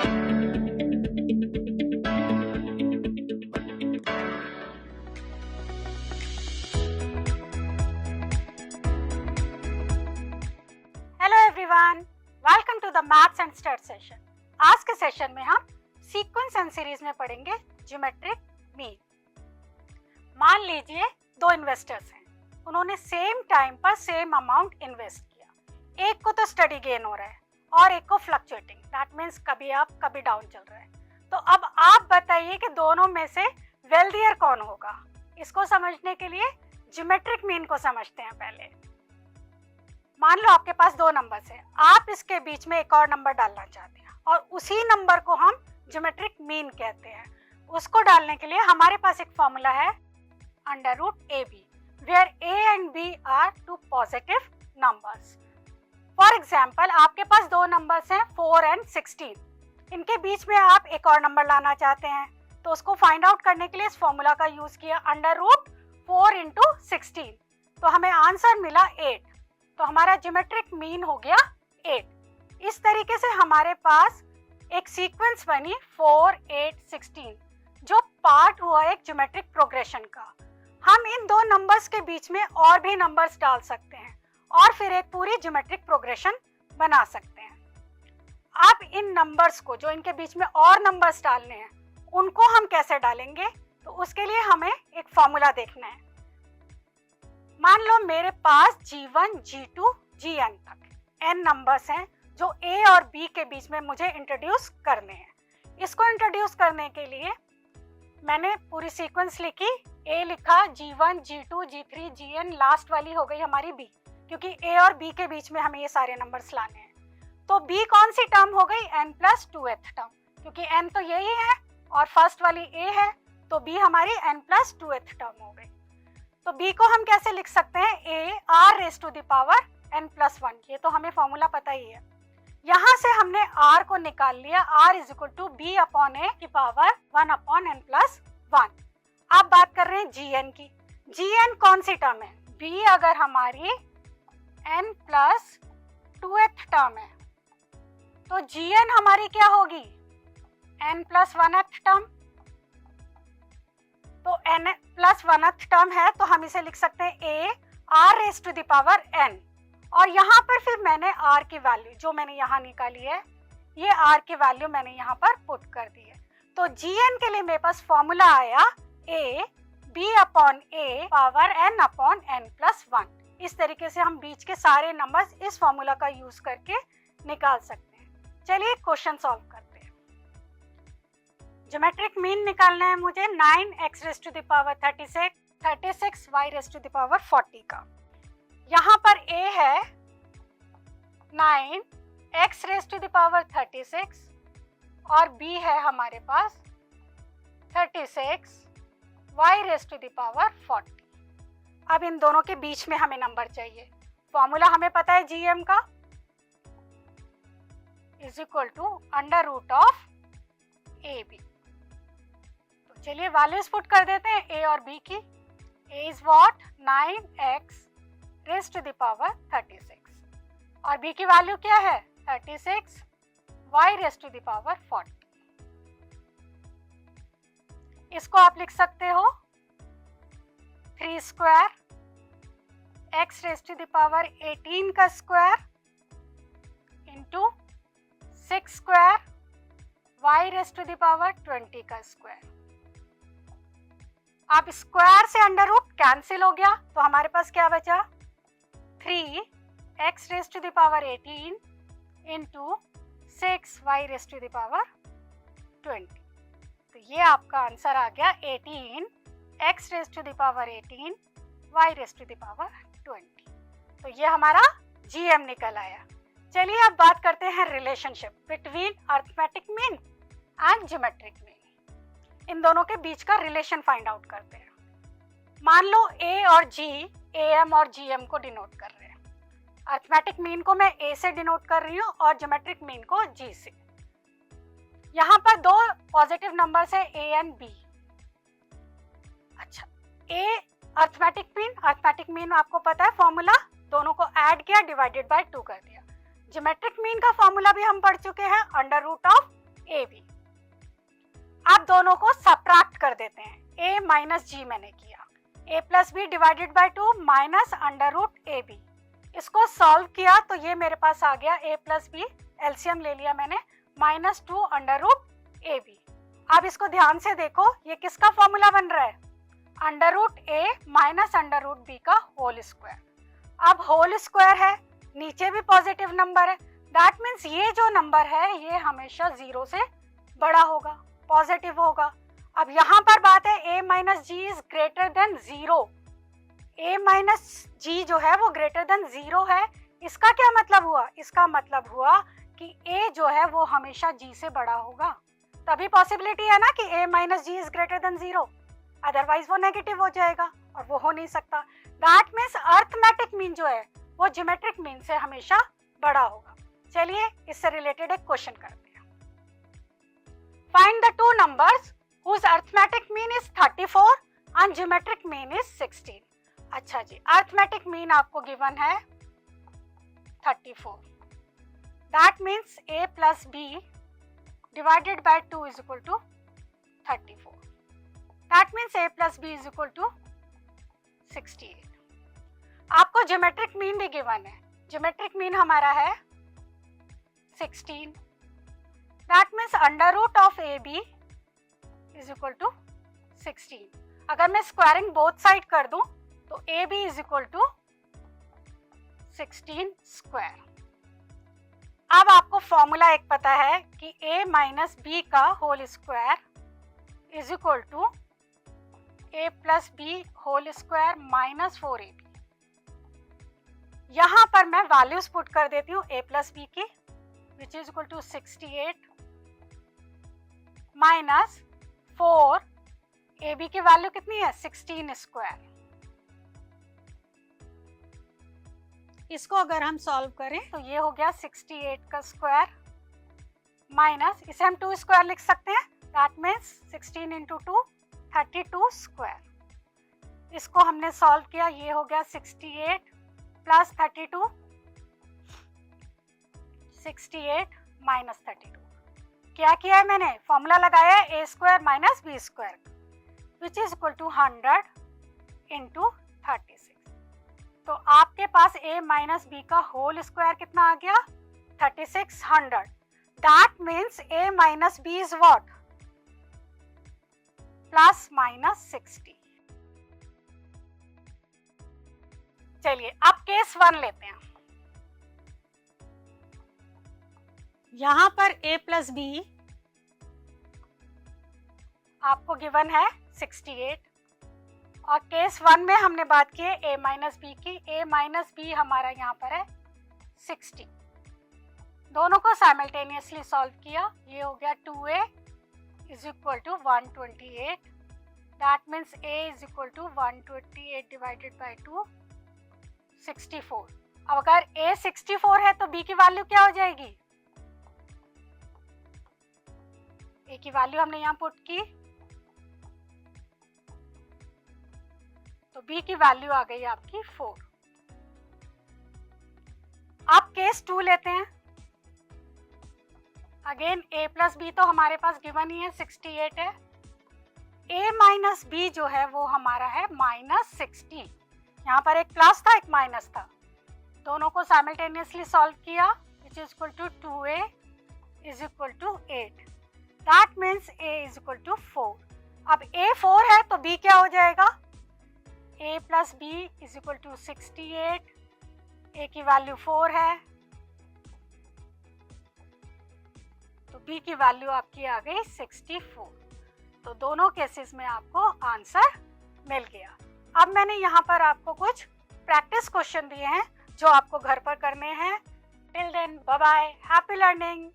Hello everyone, welcome to the maths and stat session. आज के session में हम सीक्वेंस एंड सीरीज में पढ़ेंगे ज्योमेट्रिक मीन। मान लीजिए दो इन्वेस्टर्स हैं, उन्होंने सेम टाइम पर सेम अमाउंट इन्वेस्ट किया। एक को तो स्टडी गेन हो रहा है और एक को फ्लक्चुएटिंग, दैट मीन्स कभी अप कभी डाउन चल रहा है। तो अब आप बताइए कि दोनों में से वेल्दियर कौन होगा। इसको समझने के लिए ज्योमेट्रिक मीन को समझते हैं पहले। मान लो आपके पास दो नंबर्स हैं, आप इसके बीच में एक और नंबर डालना चाहते हैं और उसी नंबर को हम ज्योमेट्रिक मीन कहते हैं। उसको डालने के लिए हमारे पास एक फॉर्मूला है under root a b, where a and b are two positive numbers. For example आपके पास दो नंबर्स हैं 4 एंड 16, इनके बीच में आप एक और नंबर लाना चाहते हैं, तो उसको फाइंड आउट करने के लिए इस फॉर्मूला का यूज किया अंडर रूट 4 इंटू 16, तो हमें आंसर मिला 8। तो हमारा ज्योमेट्रिक मीन हो गया 8। इस तरीके से हमारे पास एक सीक्वेंस बनी 4, 8, 16 जो पार्ट हुआ एक ज्योमेट्रिक प्रोग्रेशन का। हम इन दो नंबर्स के बीच में और भी नंबर्स डाल सकते हैं और फिर एक पूरी ज्योमेट्रिक प्रोग्रेशन बना सकते हैं। अब इन नंबर्स को, जो इनके बीच में और नंबर्स डालने हैं, उनको हम कैसे डालेंगे, तो उसके लिए हमें एक फॉर्मूला देखना है। मान लो मेरे पास G1, G2, Gn तक n नंबर्स हैं जो A और B के बीच में मुझे इंट्रोड्यूस करने हैं। इसको इंट्रोड्यूस करने के लिए मैंने पूरी सीक्वेंस लिखी, A लिखा, G1, G2, G3, Gn, last वाली हो गई हमारी B, क्योंकि A और B के बीच में हमें ये सारे नंबर्स लाने हैं। तो B कौन सी टर्म हो गई, n+2th टर्म, क्योंकि n तो यही है और फर्स्ट वाली A है, तो B हमारी n+2th टर्म हो गई। तो B को हम कैसे लिख सकते हैं, A r raise to the power n+1, ये तो हमें फॉर्मूला पता ही है। यहाँ से हमने r को निकाल लिया, r is equal to b upon a की पावर 1 अपॉन n+1। अब बात कर रहे हैं Gn की। Gn कौन सी टर्म है, B अगर हमारी n+2th टर्म है तो Gn हमारी क्या होगी, n+1th टर्म। तो n+1th टर्म है तो हम इसे लिख सकते हैं a r raise to the power n, और यहाँ पर फिर मैंने r की वैल्यू जो मैंने यहाँ निकाली है, ये r की वैल्यू मैंने यहाँ पर पुट कर दी है। तो Gn के लिए मेरे पास फॉर्मूला आया a b upon a power n upon n+1। इस तरीके से हम बीच के सारे नंबर्स इस फॉर्मूला का यूज करके निकाल सकते हैं। चलिए क्वेश्चन सॉल्व करते हैं। ज्योमेट्रिक मीन निकालना है मुझे 9x raise to the power 36 y raise to the power 40 का। यहाँ पर a है 9x raise to the power 36 और b है हमारे पास 36 y raise to the power 40। अब इन दोनों के बीच में हमें नंबर चाहिए। फॉर्मूला हमें पता है gm का is equal to under root of ab। तो चलिए वैल्यूज पुट कर देते हैं a और b की। a is what, 9x raise to the power 36 और b की वैल्यू क्या है, 36 y raise to the power 40। इसको आप लिख सकते हो 3 square x raise to the power 18 का square into 6 square y raise to the power 20 का स्क्वायर। आप स्क्वायर से अंडर रूट कैंसिल हो गया, तो हमारे पास क्या बचा, 3x raise to the power 18 into 6y raise to the power 20। तो ये आपका आंसर आ गया 18x raise to the power 18 y raise to the power 20। तो ये हमारा GM निकल आया। चलिए अब बात करते हैं relationship between arithmetic mean and geometric mean. इन दोनों के बीच का रिलेशन फाइंड आउट करते हैं। मान लो A और G AM और GM को डिनोट कर रहे हैं। अरिथमेटिक मीन को मैं A से डिनोट कर रही हूँ और ज्योमेट्रिक मीन को G से। यहाँ पर दो पॉजिटिव नंबर्स है A एंड B। अच्छा, A अरिथमेटिक मीन आपको पता है फॉर्मूला, दोनों को ऐड किया, डिवाइडेड बाय 2 कर दिया। ज्योमेट्रिक मीन का फॉर्मूला भी हम पढ़ चुके हैं, अंडर रूट ऑफ AB। आप दोनों को सब्ट्रैक्ट कर देते हैं, A माइनस G मैंने किया, A plus b divided by 2 minus under root AB। इसको सॉल्व किया तो ये मेरे पास आ गया A प्लस बी, एलसीएम ले लिया मैंने, माइनस 2 अंडर रूट AB। अब इसको ध्यान से देखो, ये किसका फॉर्मूला बन रहा है, under root A minus under root B का होल स्क्वायर। अब होल स्क्वायर है, नीचे भी पॉजिटिव नंबर है, दैट मीन्स ये जो नंबर है ये हमेशा 0 से बड़ा होगा, पॉजिटिव होगा। अब यहाँ पर बात है A minus G is greater than 0, A minus G जो है वो ग्रेटर देन 0 है। इसका क्या मतलब हुआ, इसका मतलब हुआ कि A जो है वो हमेशा G से बड़ा होगा, तभी पॉसिबिलिटी है ना कि A minus G is greater than 0, otherwise वो नेगेटिव हो जाएगा और वो हो नहीं सकता। दैट मीन्स अर्थमेटिक मीन जो है वो ज्योमेट्रिक मीन से हमेशा बड़ा होगा। चलिए इससे रिलेटेड एक क्वेश्चन करते हैं। Find the two numbers whose arithmetic mean is 34 and geometric mean is 16। अच्छा जी, अर्थमेटिक मीन आपको गिवन है 34, that means A plus B divided by 2 is equal to 34, that means A plus B is equal to 68। आपको geometric mean भी given है, geometric mean हमारा है 16, that means under root of AB is equal to 16। अगर मैं squaring both side कर दूं तो AB is equal to 16 square. अब आपको फॉर्मूला एक पता है कि A माइनस बी का whole square is equal to A plus b whole square minus 4AB। यहां पर मैं वैल्यूज पुट कर देती हूँ A प्लस बी की, which is equal to 68 minus 4, AB की वैल्यू कितनी है 16 स्क्वायर। इसको अगर हम सॉल्व करें तो ये हो गया 68 का स्क्वायर माइनस, इसे हम 2 स्क्वायर लिख सकते हैं, दैट मीन्स 16 इंटू 2 32 स्क्वायर। इसको हमने सॉल्व किया, ये हो गया 68 प्लस 32, 68 माइनस 32। क्या किया है मैंने, फॉर्मूला लगाया है A square minus b square, which is equal to 100 into 36। तो आपके पास A माइनस बी का होल स्क्वायर कितना आ गया 3600, that means A minus b is what, plus minus 60। चलिए अब केस 1 लेते हैं। यहां पर A प्लस बी आपको गिवन है 68 और केस 1 में हमने बात की है A माइनस बी की। A माइनस बी हमारा यहाँ पर है 60। दोनों को साइमल्टेनियसली सॉल्व किया, ये हो गया 2A is equal to 128, that means A is equal to 128 divided by 2 64। अब अगर A 64 है तो B की वैल्यू क्या हो जाएगी, A की वैल्यू हमने यहाँ पुट की तो B की वैल्यू आ गई आपकी 4। अब केस 2 लेते हैं। अगेन A प्लस बी तो हमारे पास गिवन ही है 68 है, A माइनस बी जो है वो हमारा है माइनस 60। यहाँ पर एक प्लस था एक माइनस था, दोनों को साइमल्टेनियसली सॉल्व किया, which is equal to 2A is equal to 8, that means A is equal to 4। अब A 4 है तो B क्या हो जाएगा, A plus b is equal to 68, A की वैल्यू 4 है तो B की वैल्यू आपकी आ गई 64। तो दोनों केसेस में आपको आंसर मिल गया। अब मैंने यहाँ पर आपको कुछ प्रैक्टिस क्वेश्चन दिए हैं जो आपको घर पर करने हैं। Till then bye bye, happy learning.